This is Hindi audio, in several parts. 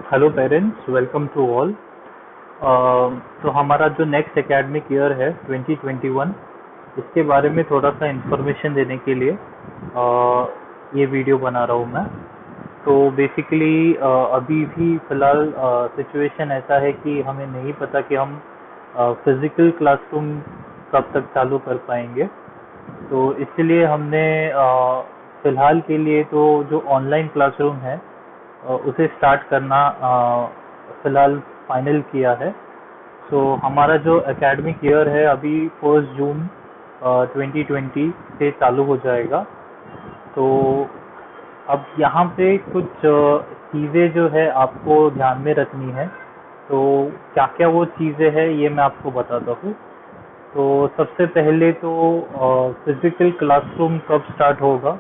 Hello parents, welcome to all. तो हमारा जो नेक्स्ट एकेडमिक ईयर है 2021, इसके बारे में थोड़ा सा इंफॉर्मेशन देने के लिए ये वीडियो बना रहा हूँ मैं। तो बेसिकली अभी भी फ़िलहाल सिचुएशन ऐसा है कि हमें नहीं पता कि हम फिज़िकल क्लासरूम कब तक चालू कर पाएंगे। तो इसलिए हमने फ़िलहाल के लिए तो जो ऑनलाइन क्लासरूम है उसे स्टार्ट करना फ़िलहाल फाइनल किया है। सो हमारा जो एकेडमिक ईयर है अभी 1 जून 2020 से चालू हो जाएगा। तो अब यहाँ पे कुछ चीज़ें जो है आपको ध्यान में रखनी है। तो क्या क्या वो चीज़ें हैं ये मैं आपको बताता हूँ। तो सबसे पहले तो फिजिकल क्लासरूम कब स्टार्ट होगा,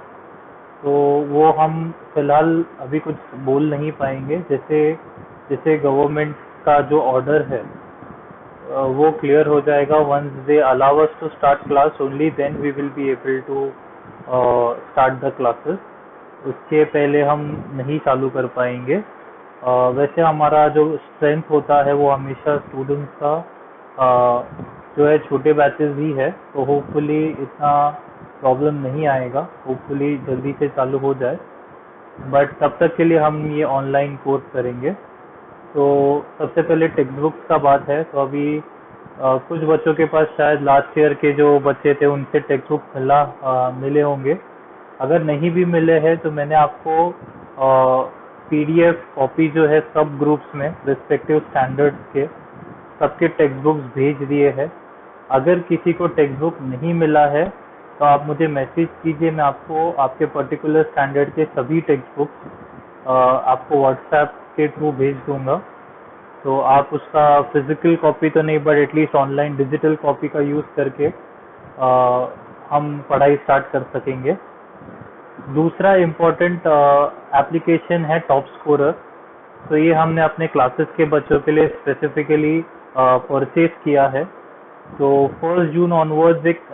तो वो हम फिलहाल अभी कुछ बोल नहीं पाएंगे। जैसे जैसे गवर्नमेंट का जो ऑर्डर है वो क्लियर हो जाएगा। Once they allow us to start class only then we will be able to start the classes. उसके पहले हम नहीं चालू कर पाएंगे। वैसे हमारा जो स्ट्रेंथ होता है वो हमेशा स्टूडेंट्स का जो है छोटे बैचेस ही है। तो होपफुली इतना प्रॉब्लम नहीं आएगा, होपफुली जल्दी से चालू हो जाए। बट तब तक के लिए हम ये ऑनलाइन कोर्स करेंगे। तो सबसे पहले टेक्स्ट बुक्स का बात है। तो अभी कुछ बच्चों के पास शायद लास्ट ईयर के जो बच्चे थे उनसे टेक्स्ट बुक मिले होंगे। अगर नहीं भी मिले हैं तो मैंने आपको पीडीएफ कॉपी जो है सब ग्रुप्स में रिस्पेक्टिव स्टैंडर्ड्स के सबके टेक्स्ट बुक्स भेज दिए हैं। अगर किसी को टेक्स्ट बुक नहीं मिला है तो आप मुझे मैसेज कीजिए, मैं आपको आपके पर्टिकुलर स्टैंडर्ड के सभी टेक्स्ट बुक्स आपको व्हाट्सएप के थ्रू भेज दूंगा। तो आप उसका फिजिकल कॉपी तो नहीं but at least online digital copy का यूज़ करके हम पढ़ाई स्टार्ट कर सकेंगे। दूसरा इम्पोर्टेंट एप्लीकेशन है टॉप स्कोरर। तो ये हमने अपने क्लासेस के बच्चों के लिए स्पेसिफिकली परचेज किया है। तो 1 जून ऑनवर्ड्स एक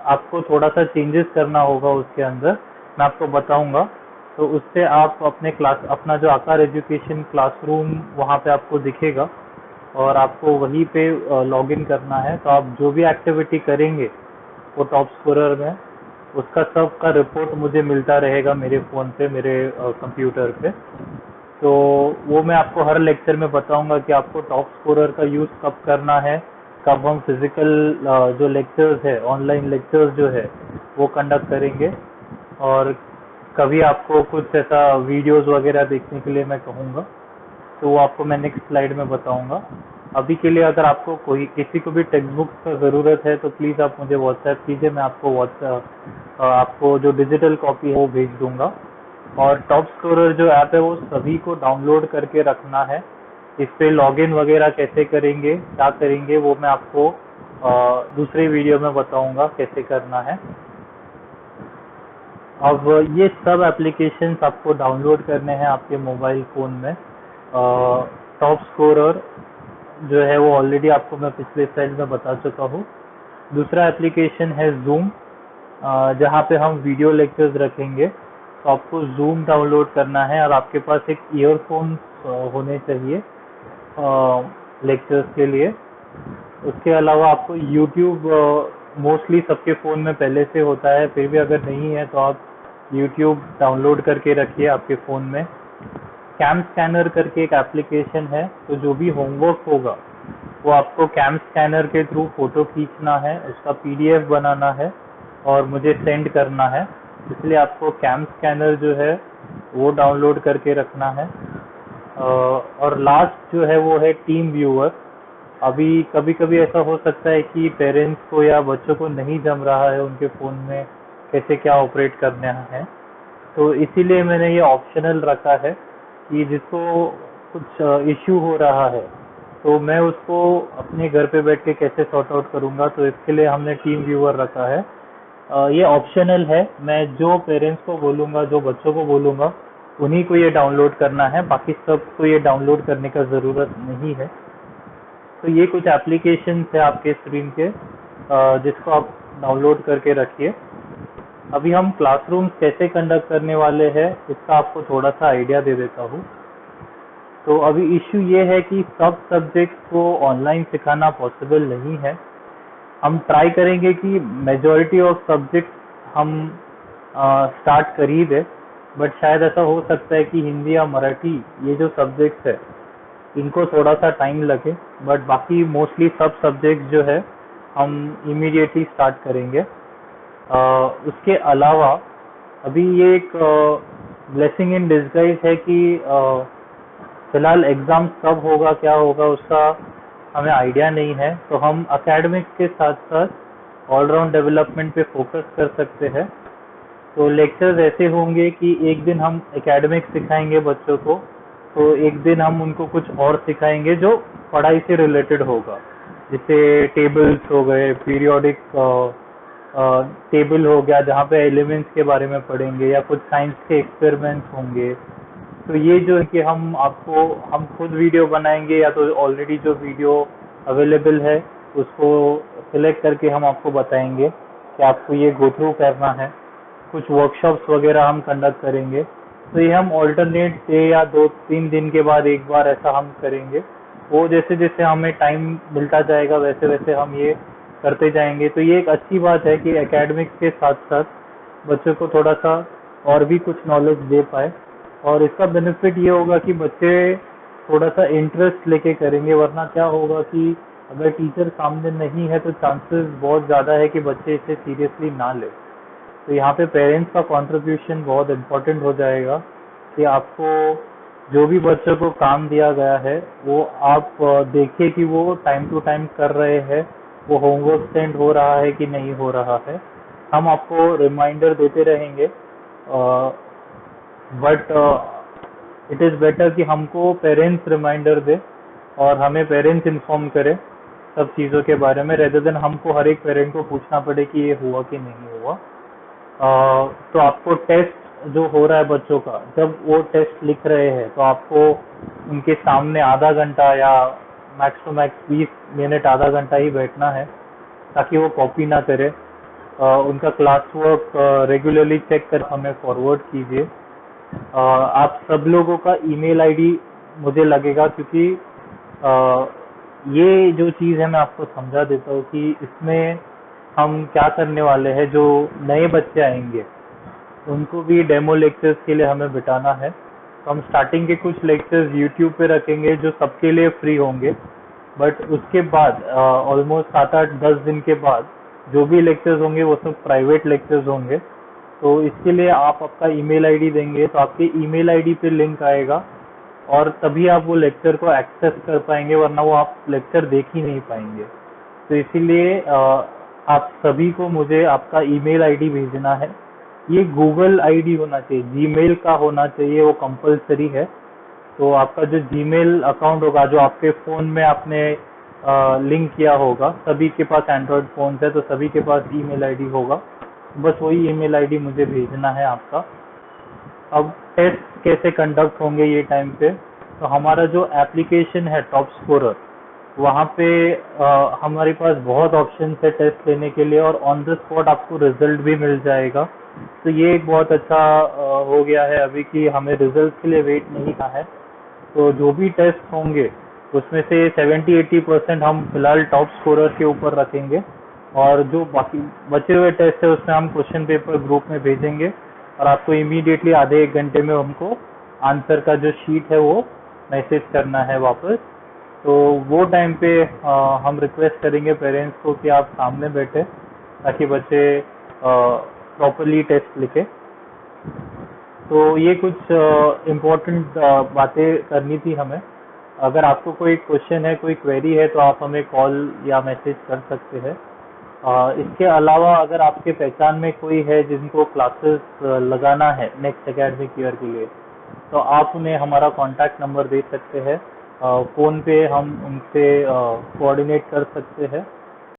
आपको थोड़ा सा चेंजेस करना होगा उसके अंदर, मैं आपको बताऊंगा। तो उससे आप अपने क्लास अपना जो आकार एजुकेशन क्लासरूम वहाँ पे आपको दिखेगा और आपको वहीं पे लॉग इन करना है। तो आप जो भी एक्टिविटी करेंगे वो टॉप स्कोरर में, उसका सब का रिपोर्ट मुझे मिलता रहेगा मेरे फ़ोन पे, मेरे कंप्यूटर पे। तो वो मैं आपको हर लेक्चर में बताऊंगा कि आपको टॉप स्कोरर का यूज़ कब करना है, कब हम फिजिकल जो लेक्चर्स है, ऑनलाइन लेक्चर्स जो है वो कंडक्ट करेंगे, और कभी आपको कुछ ऐसा वीडियोस वगैरह देखने के लिए मैं कहूँगा। तो वो आपको मैं नेक्स्ट स्लाइड में बताऊंगा। अभी के लिए अगर आपको कोई किसी को भी टेक्स्ट बुक का ज़रूरत है तो प्लीज़ आप मुझे व्हाट्सएप कीजिए, मैं आपको आपको जो डिजिटल कॉपी है वो भेज दूंगा। और टॉप स्कोरर जो ऐप है वो सभी को डाउनलोड करके रखना है। इस पे लॉगिन वगैरह कैसे करेंगे, क्या करेंगे, वो मैं आपको दूसरे वीडियो में बताऊंगा कैसे करना है। अब ये सब एप्लीकेशंस आपको डाउनलोड करने हैं आपके मोबाइल फ़ोन में। टॉप स्कोरर जो है वो ऑलरेडी आपको मैं पिछले स्लाइड में बता चुका हूँ। दूसरा एप्लीकेशन है जूम, जहाँ पे हम वीडियो लेक्चर्स रखेंगे। तो आपको जूम डाउनलोड करना है और आपके पास एक ईयरफोन होने चाहिए लेक्चर्स के लिए। उसके अलावा आपको यूट्यूब मोस्टली सबके फ़ोन में पहले से होता है, फिर भी अगर नहीं है तो आप यूट्यूब डाउनलोड करके रखिए आपके फ़ोन में। कैम स्कैनर करके एक एप्लीकेशन है, तो जो भी होमवर्क होगा वो आपको कैम स्कैनर के थ्रू फोटो खींचना है, उसका पीडीएफ बनाना है और मुझे सेंड करना है। इसलिए आपको कैम स्कैनर जो है वो डाउनलोड करके रखना है। और लास्ट जो है वो है टीम व्यूअर। अभी कभी कभी ऐसा हो सकता है कि पेरेंट्स को या बच्चों को नहीं जम रहा है उनके फ़ोन में कैसे क्या ऑपरेट करना है। तो इसीलिए मैंने ये ऑप्शनल रखा है कि जिसको कुछ इश्यू हो रहा है तो मैं उसको अपने घर पे बैठ के कैसे सॉर्ट आउट करूँगा। तो इसके लिए हमने टीम व्यूअर रखा है। ये ऑप्शनल है, मैं जो पेरेंट्स को बोलूँगा, जो बच्चों को बोलूँगा, उन्हीं को ये डाउनलोड करना है, बाकी सबको ये डाउनलोड करने का ज़रूरत नहीं है। तो ये कुछ एप्लीकेशन है आपके स्क्रीन के, जिसको आप डाउनलोड करके रखिए। अभी हम क्लासरूम कैसे कंडक्ट करने वाले हैं इसका आपको थोड़ा सा आइडिया दे देता हूँ। तो अभी इश्यू ये है कि सब सब्जेक्ट को ऑनलाइन सिखाना पॉसिबल नहीं है। हम ट्राई करेंगे कि मेजॉरिटी ऑफ सब्जेक्ट हम स्टार्ट कर ही दे, बट शायद ऐसा हो सकता है कि हिंदी या मराठी ये जो सब्जेक्ट्स है इनको थोड़ा सा टाइम लगे, बट बाकी मोस्टली सब सब्जेक्ट जो है हम इमीडिएटली स्टार्ट करेंगे। उसके अलावा अभी ये एक ब्लेसिंग इन डिस्गाइज है कि फिलहाल एग्जाम कब होगा क्या होगा उसका हमें आइडिया नहीं है, तो हम एकेडमिक्स के साथ साथ ऑलराउंड डेवलपमेंट पे फोकस कर सकते हैं। तो लेक्चर्स ऐसे होंगे कि एक दिन हम एकेडमिक्स सिखाएंगे बच्चों को, तो एक दिन हम उनको कुछ और सिखाएंगे जो पढ़ाई से रिलेटेड होगा, जैसे टेबल्स हो गए, पीरियोडिक टेबल हो गया जहाँ पे एलिमेंट्स के बारे में पढ़ेंगे, या कुछ साइंस के एक्सपेरिमेंट्स होंगे। तो ये जो है कि हम खुद वीडियो बनाएंगे, या तो ऑलरेडी जो वीडियो अवेलेबल है उसको सिलेक्ट करके हम आपको बताएंगे कि आपको ये गो थ्रू करना है। कुछ वर्कशॉप्स वगैरह हम कंडक्ट करेंगे, तो ये हम ऑल्टरनेट डे या 2-3 दिन के बाद एक बार ऐसा हम करेंगे। वो जैसे जैसे हमें टाइम मिलता जाएगा वैसे वैसे हम ये करते जाएंगे। तो ये एक अच्छी बात है कि एकेडमिक्स के साथ साथ बच्चों को थोड़ा सा और भी कुछ नॉलेज दे पाए, और इसका बेनिफिट ये होगा कि बच्चे थोड़ा सा इंटरेस्ट लेके करेंगे, वरना क्या होगा कि अगर टीचर सामने नहीं है तो चांसेस बहुत ज़्यादा है कि बच्चे इसे सीरियसली ना ले। तो यहाँ पे पेरेंट्स का कंट्रीब्यूशन बहुत इम्पोर्टेंट हो जाएगा कि आपको जो भी बच्चों को काम दिया गया है वो आप देखिए कि वो टाइम टू टाइम कर रहे हैं, वो होमवर्क सेंड हो रहा है कि नहीं हो रहा है। हम आपको रिमाइंडर देते रहेंगे, बट इट इज़ बेटर कि हमको पेरेंट्स रिमाइंडर दे और हमें पेरेंट्स इन्फॉर्म करें सब चीज़ों के बारे में, रेदर देन हमको हर एक पेरेंट को पूछना पड़े कि ये हुआ कि नहीं हुआ। तो आपको टेस्ट जो हो रहा है बच्चों का, जब वो टेस्ट लिख रहे हैं तो आपको उनके सामने आधा घंटा या मैक्स टू मैक्स 20 मिनट आधा घंटा ही बैठना है, ताकि वो कॉपी ना करे। उनका क्लास वर्क रेगुलरली चेक कर हमें फॉरवर्ड कीजिए। आप सब लोगों का ईमेल आईडी मुझे लगेगा, क्योंकि ये जो चीज़ है मैं आपको समझा देता हूँ कि इसमें हम क्या करने वाले हैं। जो नए बच्चे आएंगे उनको भी डेमो लेक्चर्स के लिए हमें बिठाना है, तो हम स्टार्टिंग के कुछ लेक्चर्स यूट्यूब पे रखेंगे जो सबके लिए फ्री होंगे, बट उसके बाद ऑलमोस्ट 7-8-10 दिन के बाद जो भी लेक्चर्स होंगे वो सब प्राइवेट लेक्चर्स होंगे। तो इसके लिए आप आपका ईमेल आईडी देंगे तो आपके ईमेल आईडी पे लिंक आएगा, और तभी आप वो लेक्चर को एक्सेस कर पाएंगे, वरना वो आप लेक्चर देख ही नहीं पाएंगे। तो इसीलिए आप सभी को मुझे आपका ईमेल आईडी भेजना है। ये गूगल आईडी होना चाहिए, जीमेल का होना चाहिए, वो कंपलसरी है। तो आपका जो जीमेल अकाउंट होगा जो आपके फ़ोन में आपने लिंक किया होगा, सभी के पास एंड्रॉयड फ़ोन है तो सभी के पास ईमेल आईडी होगा, बस वही ईमेल आईडी मुझे भेजना है आपका। अब टेस्ट कैसे कंडक्ट होंगे ये टाइम पे, तो हमारा जो एप्लीकेशन है टॉप स्कोरर, वहाँ पे हमारे पास बहुत ऑप्शन है टेस्ट लेने के लिए, और ऑन द स्पॉट आपको रिजल्ट भी मिल जाएगा। तो ये एक बहुत अच्छा हो गया है अभी कि हमें रिजल्ट के लिए वेट नहीं करना है। तो जो भी टेस्ट होंगे उसमें से 70-80% हम फिलहाल टॉप स्कोरर के ऊपर रखेंगे, और जो बाकी बचे हुए टेस्ट है उसमें हम क्वेश्चन पेपर ग्रुप में भेजेंगे, और आपको इमीडिएटली आधे 1 घंटे में हमको आंसर का जो शीट है वो मैसेज करना है वापस। तो वो टाइम पे हम रिक्वेस्ट करेंगे पेरेंट्स को कि आप सामने बैठे, ताकि बच्चे प्रॉपरली टेस्ट लिखे। तो ये कुछ इम्पोर्टेंट बातें करनी थी हमें। अगर आपको कोई क्वेश्चन है, कोई क्वेरी है, तो आप हमें कॉल या मैसेज कर सकते हैं। इसके अलावा अगर आपके पहचान में कोई है जिनको क्लासेस लगाना है नेक्स्ट एकेडमिक ईयर के लिए, तो आप उन्हें हमारा कॉन्टैक्ट नंबर दे सकते हैं। फ़ोन पे हम उनसे कोऑर्डिनेट कर सकते हैं।